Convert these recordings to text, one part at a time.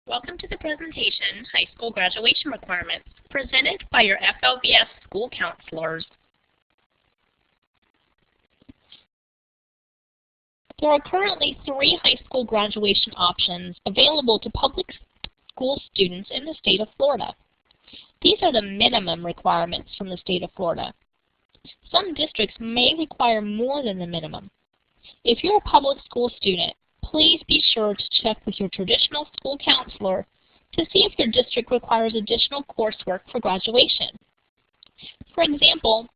Welcome to the presentation, High School Graduation Requirements, presented by your FLVS school counselors. There are currently 3 high school graduation options available to public school students in the state of Florida. These are the minimum requirements from the state of Florida. Some districts may require more than the minimum. If you're a public school student, please be sure to check with your traditional school counselor to see if your district requires additional coursework for graduation. For example,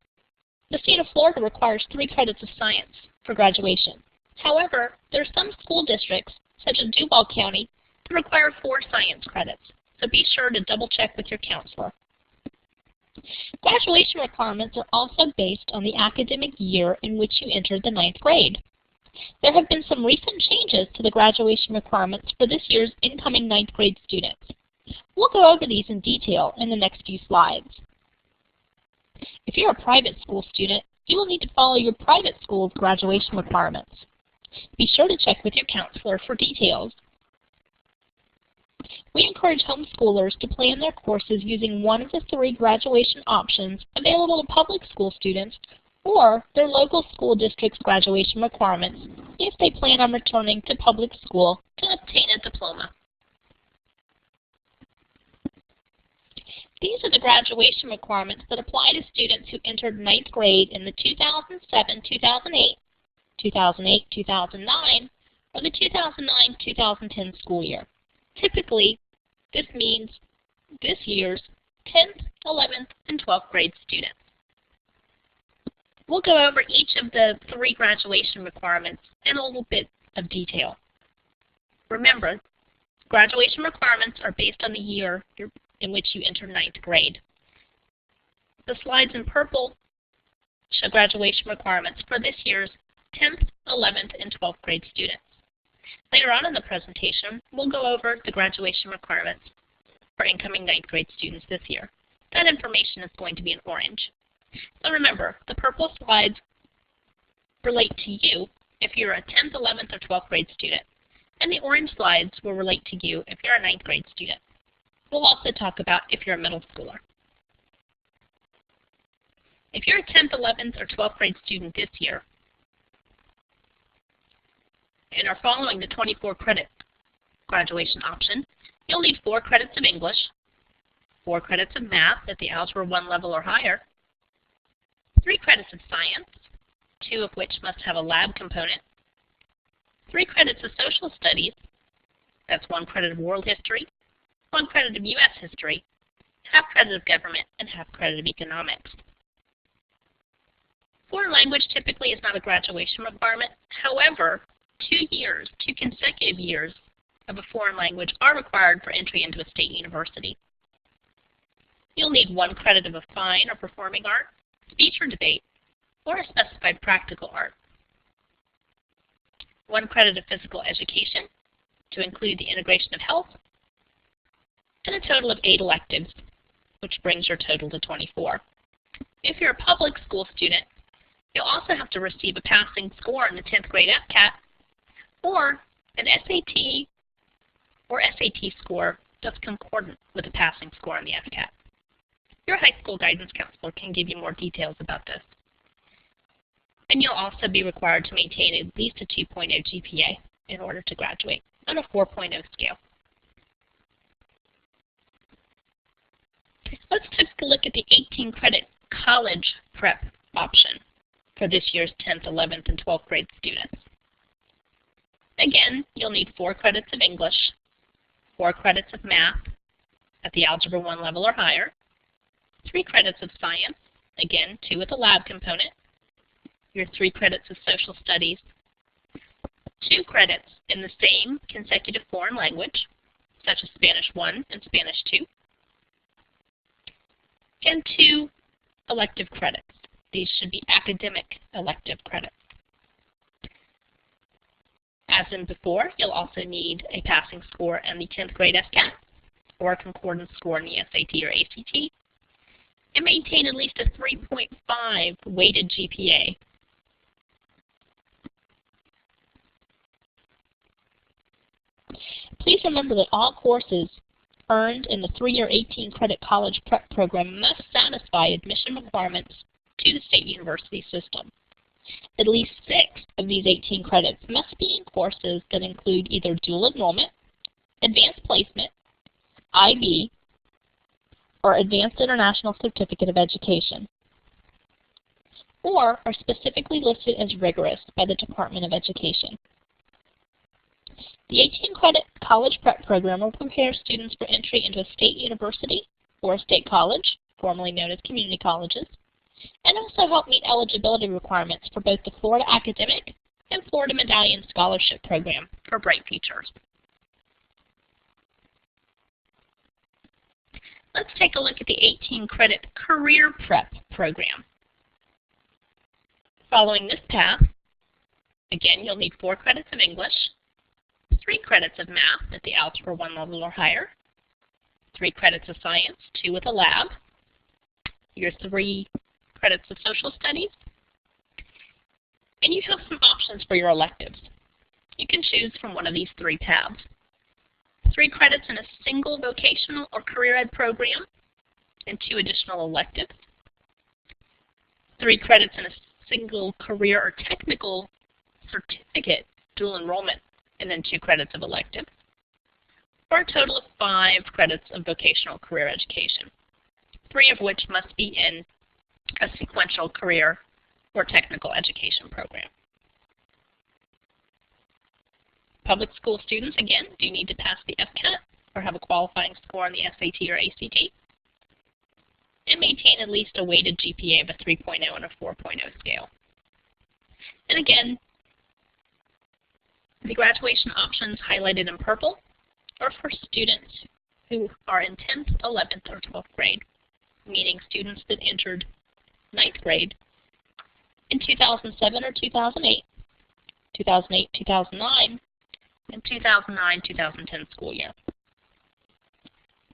the state of Florida requires 3 credits of science for graduation. However, there are some school districts, such as Duval County, that require 4 science credits, so be sure to double check with your counselor. Graduation requirements are also based on the academic year in which you entered the 9th grade. There have been some recent changes to the graduation requirements for this year's incoming 9th grade students. We'll go over these in detail in the next few slides. If you're a private school student, you will need to follow your private school's graduation requirements. Be sure to check with your counselor for details. We encourage homeschoolers to plan their courses using one of the 3 graduation options available to public school students or their local school district's graduation requirements if they plan on returning to public school to obtain a diploma. These are the graduation requirements that apply to students who entered 9th grade in the 2007-2008, 2008-2009, or the 2009-2010 school year. Typically, this means this year's 10th, 11th, and 12th grade students. We'll go over each of the 3 graduation requirements in a little bit of detail. Remember, graduation requirements are based on the year in which you entered 9th grade. The slides in purple show graduation requirements for this year's 10th, 11th, and 12th grade students. Later on in the presentation, we'll go over the graduation requirements for incoming 9th grade students this year. That information is going to be in orange. So remember, the purple slides relate to you if you're a 10th, 11th, or 12th grade student, and the orange slides will relate to you if you're a 9th grade student. We'll also talk about if you're a middle schooler. If you're a 10th, 11th, or 12th grade student this year and are following the 24 credit graduation option, you'll need 4 credits of English, 4 credits of math at the Algebra 1 level or higher, 3 credits of science, 2 of which must have a lab component, 3 credits of social studies, that's 1 credit of world history, 1 credit of U.S. history, half credit of government, and half credit of economics. Foreign language typically is not a graduation requirement. However, 2 consecutive years of a foreign language are required for entry into a state university. You'll need 1 credit of a fine or performing art, speech or debate, or a specified practical art. 1 credit of physical education to include the integration of health, and a total of 8 electives, which brings your total to 24. If you're a public school student, you'll also have to receive a passing score in the 10th grade FCAT, or an SAT or SAT score that's concordant with a passing score on the FCAT. Your high school guidance counselor can give you more details about this. And you'll also be required to maintain at least a 2.0 GPA in order to graduate on a 4.0 scale. Let's take a look at the 18 credit college prep option for this year's 10th, 11th, and 12th grade students. Again, you'll need 4 credits of English, 4 credits of math at the Algebra 1 level or higher, 3 credits of science, again, 2 with a lab component, your 3 credits of social studies, 2 credits in the same consecutive foreign language, such as Spanish 1 and Spanish 2, and 2 elective credits. These should be academic elective credits. As in before, you'll also need a passing score in the 10th grade FCAT, or a concordance score in the SAT or ACT, and maintain at least a 3.5 weighted GPA. Please remember that all courses earned in the 3-year 18-credit college prep program must satisfy admission requirements to the state university system. At least 6 of these 18 credits must be in courses that include either dual enrollment, advanced placement, IB, or Advanced International Certificate of Education, or are specifically listed as rigorous by the Department of Education. The 18-credit college prep program will prepare students for entry into a state university or a state college, formerly known as community colleges, and also help meet eligibility requirements for both the Florida Academic and Florida Medallion Scholarship Program for Bright Futures. Let's take a look at the 18-credit Career Prep program. Following this path, again, you'll need 4 credits of English, 3 credits of math at the Algebra 1 level or higher, 3 credits of science, 2 with a lab, your 3 credits of social studies, and you have some options for your electives. You can choose from one of these 3 paths. 3 credits in a single vocational or career ed program and 2 additional electives. 3 credits in a single career or technical certificate dual enrollment and then 2 credits of electives, for a total of 5 credits of vocational career education, 3 of which must be in a sequential career or technical education program. Public school students, again, do need to pass the FCAT or have a qualifying score on the SAT or ACT, and maintain at least a weighted GPA of a 3.0 and a 4.0 scale. And again, the graduation options highlighted in purple are for students who are in 10th, 11th, or 12th grade, meaning students that entered 9th grade in 2007 or 2008, 2008, 2009, and 2009-2010 school year.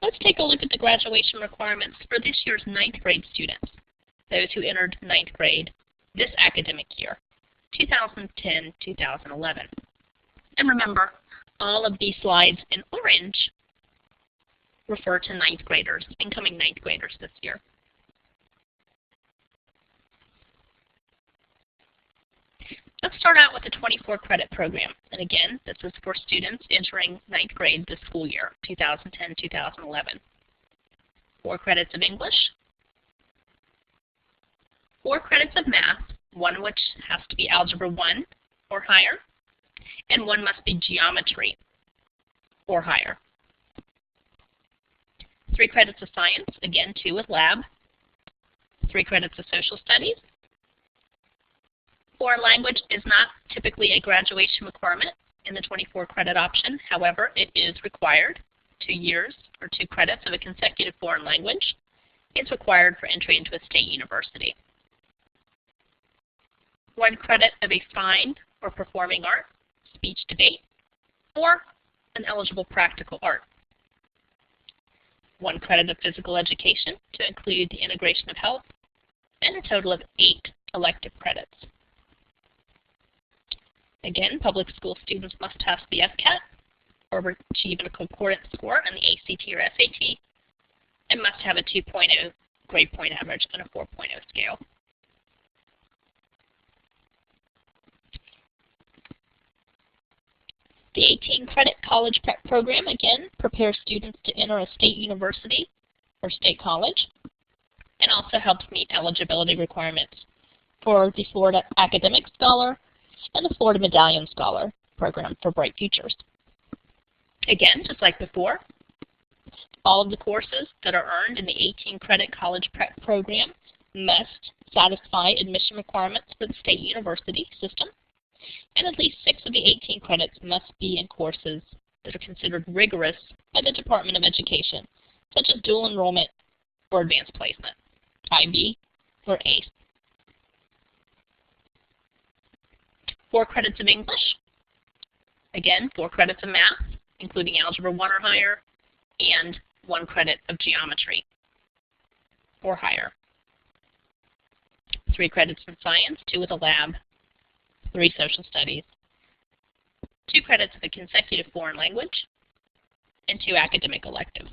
Let's take a look at the graduation requirements for this year's 9th grade students, those who entered 9th grade this academic year, 2010-2011. And remember, all of these slides in orange refer to 9th graders, incoming 9th graders this year. Let's start out with the 24-credit program. And again, this is for students entering 9th grade this school year, 2010-2011. 4 credits of English, 4 credits of math, 1 of which has to be Algebra 1 or higher, and 1 must be geometry or higher. 3 credits of science, again 2 with lab, 3 credits of social studies. Foreign language is not typically a graduation requirement in the 24-credit option. However, it is required. 2 years or 2 credits of a consecutive foreign language is required for entry into a state university. 1 credit of a fine or performing art, speech debate, or an eligible practical art. 1 credit of physical education to include the integration of health, and a total of 8 elective credits. Again, public school students must pass the FCAT or achieve a concordant score on the ACT or SAT, and must have a 2.0 grade point average on a 4.0 scale. The 18-credit college prep program, again, prepares students to enter a state university or state college, and also helps meet eligibility requirements for the Florida Academic Scholar and the Florida Medallion Scholar program for Bright Futures. Again, just like before, all of the courses that are earned in the 18-credit college prep program must satisfy admission requirements for the state university system, and at least 6 of the 18 credits must be in courses that are considered rigorous by the Department of Education, such as dual enrollment or advanced placement, IB or ACE. 4 credits of English, again, 4 credits of math, including Algebra 1 or higher, and 1 credit of geometry or higher. 3 credits in science, 2 with a lab, 3 social studies, 2 credits of a consecutive foreign language, and 2 academic electives.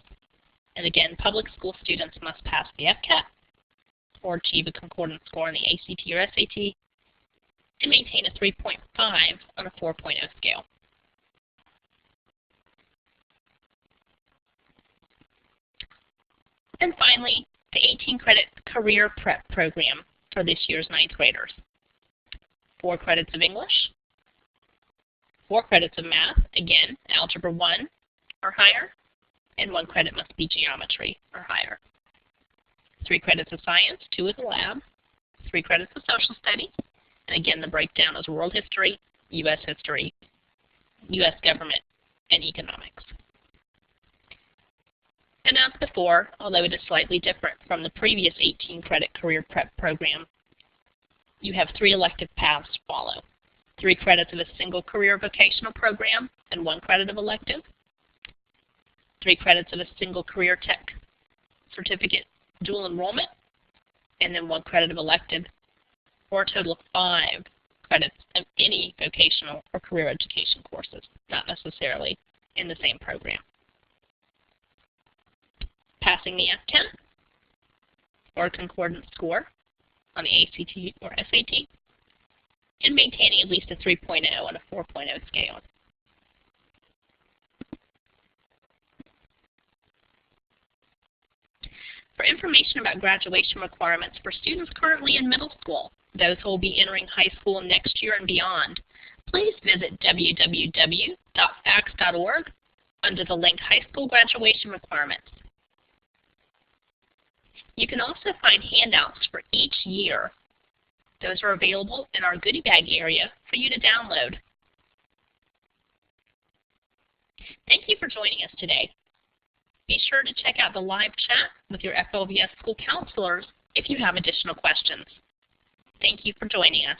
And again, public school students must pass the FCAT or achieve a concordance score on the ACT or SAT and maintain a 3.5 on a 4.0 scale. And finally, the 18-credit career prep program for this year's 9th graders. 4 credits of English, 4 credits of math, again, Algebra 1 or higher, and 1 credit must be geometry or higher. 3 credits of science, 2 with a lab, 3 credits of social studies, and again the breakdown is world history, U.S. history, U.S. government, and economics. And as before, although it is slightly different from the previous 18-credit career prep program, you have 3 elective paths to follow. 3 credits of a single career vocational program and 1 credit of elective. 3 credits of a single career tech certificate dual enrollment, and then 1 credit of elective, or a total of 5 credits of any vocational or career education courses, not necessarily in the same program. Passing the FCAT or a concordance score on the ACT or SAT, and maintaining at least a 3.0 on a 4.0 scale. For information about graduation requirements for students currently in middle school, those who will be entering high school next year and beyond, please visit www.facs.org under the link High School Graduation Requirements. You can also find handouts for each year. Those are available in our goodie bag area for you to download. Thank you for joining us today. Be sure to check out the live chat with your FLVS school counselors if you have additional questions. Thank you for joining us.